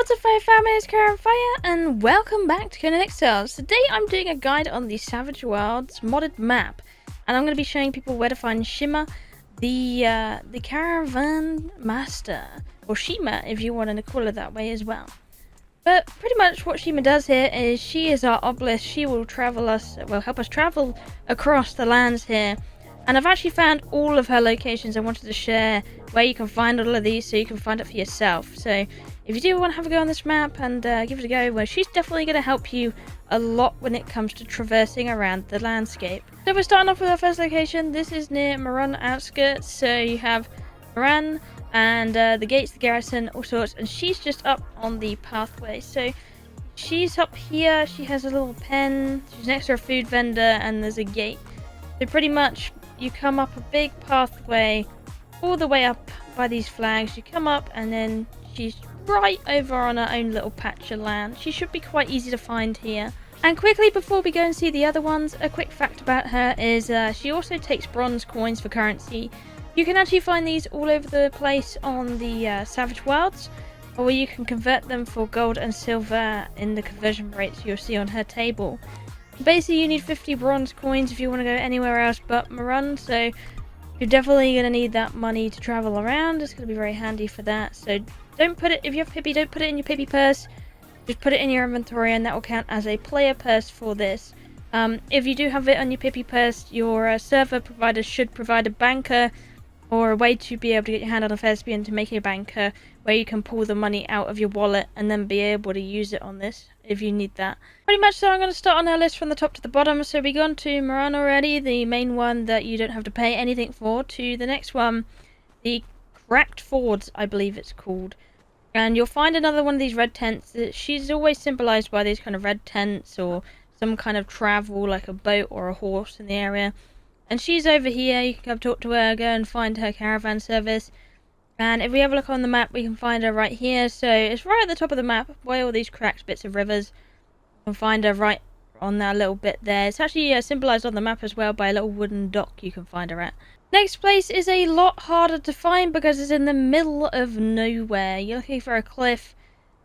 What's up, Fire family? It's CARAVAN, and welcome back to Conan Exiles. Today I'm doing a guide on the Savage Worlds modded map, and I'm going to be showing people where to find Shima, the caravan master, or Shima if you want to call it that way as well. But pretty much what Shima does here is she is our obelisk. She will help us travel across the lands here. And I've actually found all of her locations. I wanted to share where you can find all of these so you can find it for yourself. So if you do want to have a go on this map and give it a go, well, she's definitely going to help you a lot when it comes to traversing around the landscape. So we're starting off with our first location. This is near Meran outskirts. So you have Meran and the gates, the garrison, all sorts. And she's just up on the pathway. So she's up here. She has a little pen. She's next to a food vendor and there's a gate. So pretty much you come up a big pathway all the way up by these flags. You come up and then she's right over on her own little patch of land. She should be quite easy to find here. And quickly before we go and see the other ones, a quick fact about her is she also takes bronze coins for currency. You can actually find these all over the place on the Savage Worlds, or you can convert them for gold and silver in the conversion rates you'll see on her table. Basically, you need 50 bronze coins if you want to go anywhere else but Meran, so you're definitely going to need that money to travel around. It's going to be very handy for that. So don't put it, if you have Pippi, don't put it in your Pippi purse. Just put it in your inventory and that will count as a player purse for this. If you do have it on your Pippi purse, your server provider should provide a banker or a way to be able to get your hand on a Thespian to make a banker where you can pull the money out of your wallet and then be able to use it on this if you need that. Pretty much so I'm going to start on our list from the top to the bottom. So we've gone to Meran already, the main one that you don't have to pay anything for, to the next one, the Cracked Fords, I believe it's called. And you'll find another one of these red tents. She's always symbolized by these kind of red tents or some kind of travel like a boat or a horse in the area. And she's over here. You can come talk to her, go and find her caravan service. And if we have a look on the map, we can find her right here. So it's right at the top of the map, by all these cracked bits of rivers. You can find her right on that little bit there. It's actually symbolized on the map as well by a little wooden dock you can find her at. Next place is a lot harder to find because it's in the middle of nowhere. You're looking for a cliff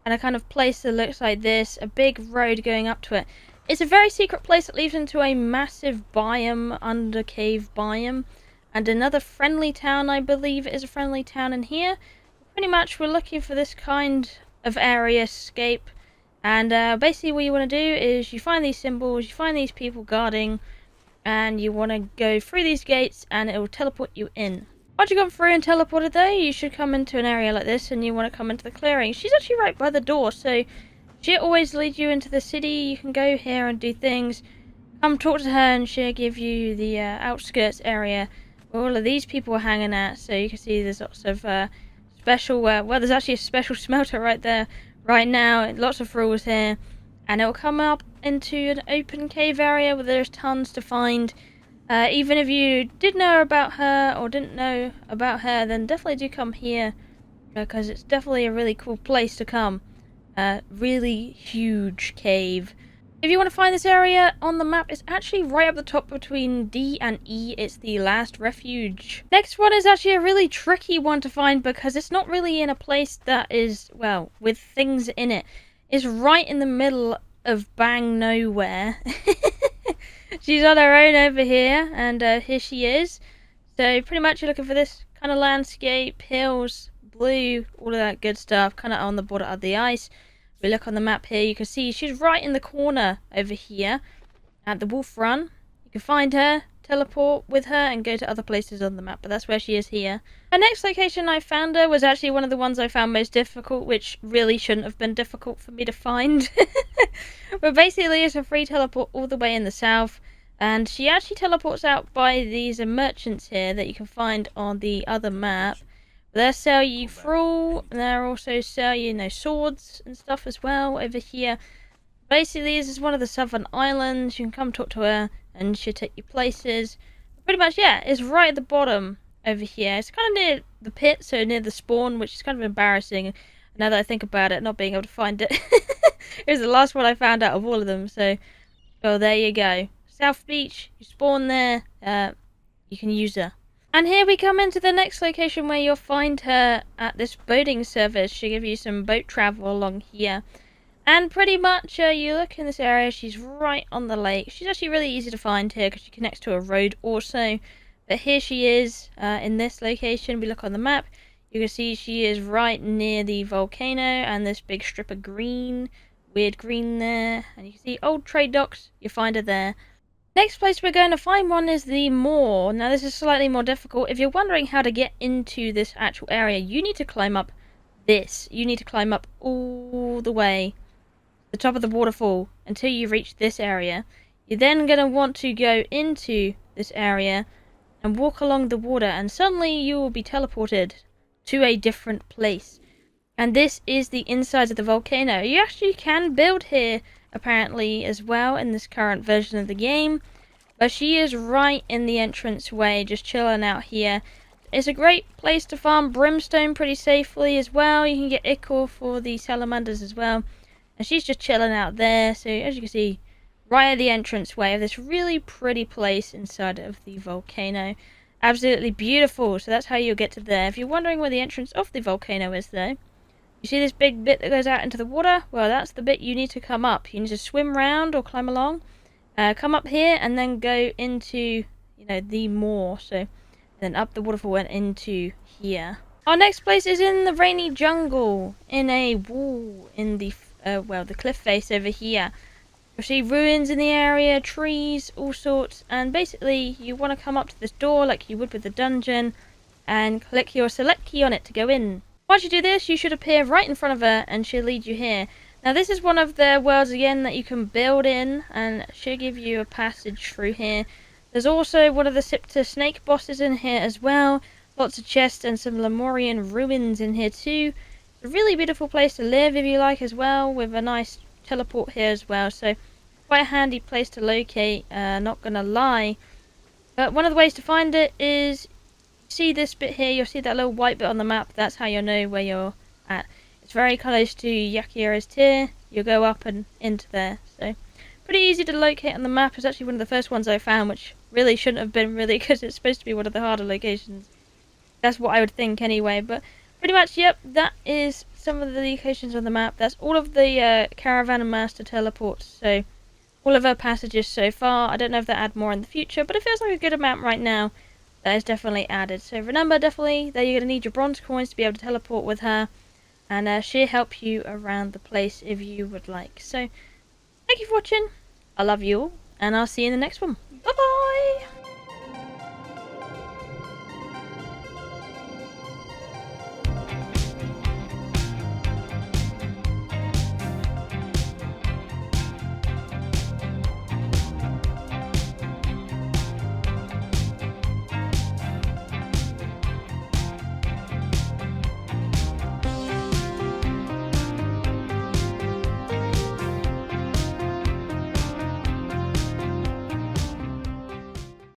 and a kind of place that looks like this, a big road going up to it. It's a very secret place that leads into a massive biome, under cave biome, and another friendly town. I believe it is a friendly town in here. Pretty much we're looking for this kind of area escape, and basically what you want to do is you find these symbols, you find these people guarding, and you want to go through these gates and it will teleport you in. Once you've gone through and teleported there, you should come into an area like this and you want to come into the clearing. She's actually right by the door, so she always leads you into the city. You can go here and do things. Come talk to her and she'll give you the outskirts area where all of these people are hanging at. So you can see there's lots of special, well, there's actually a special smelter right there right now. Lots of rules here. And it will come up into an open cave area where there's tons to find. Even if you did know about her or didn't know about her, then definitely do come here because it's definitely a really cool place to come. Really huge cave. If you want to find this area on the map, it's actually right up the top between D and E. It's the Last Refuge. Next one is actually a really tricky one to find because it's not really in a place that is, well, with things in it. It's right in the middle of bang nowhere. She's on her own over here, and here she is. So pretty much you're looking for this kind of landscape, hills, blue, all of that good stuff, kind of on the border of the ice. We look on the map here, you can see she's right in the corner over here at the Wolf Run. You can find her, teleport with her, and go to other places on the map, but that's where she is here. Her next location I found her was actually one of the ones I found most difficult, which really shouldn't have been difficult for me to find. But basically it's a free teleport all the way in the south, and she actually teleports out by these merchants here that you can find on the other map. They'll sell you fuel, and they'll also sell you, swords and stuff as well over here. Basically, this is one of the southern islands. You can come talk to her, and she'll take you places. Pretty much, yeah, it's right at the bottom over here. It's kind of near the pit, so near the spawn, which is kind of embarrassing. Now that I think about it, not being able to find it. It was the last one I found out of all of them, so... Well, there you go. South Beach, you spawn there, you can use her. And here we come into the next location where you'll find her at this boating service. She'll give you some boat travel along here. And pretty much, you look in this area, she's right on the lake. She's actually really easy to find here because she connects to a road also. But here she is in this location. We look on the map. You can see she is right near the volcano and this big strip of green, weird green there. And you can see old trade docks. You find her there. Next place we're going to find one is the moor. Now this is slightly more difficult. If you're wondering how to get into this actual area, you need to climb up this. You need to climb up all the way the top of the waterfall until you reach this area. You're then going to want to go into this area and walk along the water, and suddenly you will be teleported to a different place. And this is the inside of the volcano. You actually can build here apparently as well in this current version of the game, but she is right in the entranceway just chilling out here. It's a great place to farm brimstone pretty safely as well. You can get ichor for the salamanders as well. And she's just chilling out there. So as you can see, right at the entranceway of this really pretty place inside of the volcano. Absolutely beautiful. So that's how you'll get to there. If you're wondering where the entrance of the volcano is though, you see this big bit that goes out into the water? Well, that's the bit you need to come up. You need to swim round or climb along. Come up here and then go into, the moor. So then up the waterfall and into here. Our next place is in the rainy jungle, in a wall in the the cliff face over here. You'll see ruins in the area, trees, all sorts, and basically you want to come up to this door like you would with the dungeon and click your select key on it to go in. Once you do this, you should appear right in front of her and she'll lead you here. Now this is one of the worlds again that you can build in, and she'll give you a passage through here. There's also one of the Scepter snake bosses in here as well. Lots of chests and some Lemurian ruins in here too. A really beautiful place to live if you like as well, with a nice teleport here as well, so quite a handy place to locate, not gonna lie. But one of the ways to find it is, see this bit here, you'll see that little white bit on the map. That's how you'll know where you're at. It's very close to Yakira's tier. You'll go up and into there, so pretty easy to locate on the map. It's actually one of the first ones I found, which really shouldn't have been really, because it's supposed to be one of the harder locations. That's what I would think anyway, but pretty much, yep, that is some of the locations on the map. That's all of the Caravan Master teleports, so all of our passages so far. I don't know if they'll add more in the future, but it feels like a good amount right now. That is definitely added. So remember, definitely, that you're going to need your bronze coins to be able to teleport with her, and she'll help you around the place if you would like. So, thank you for watching. I love you all, and I'll see you in the next one. Bye-bye!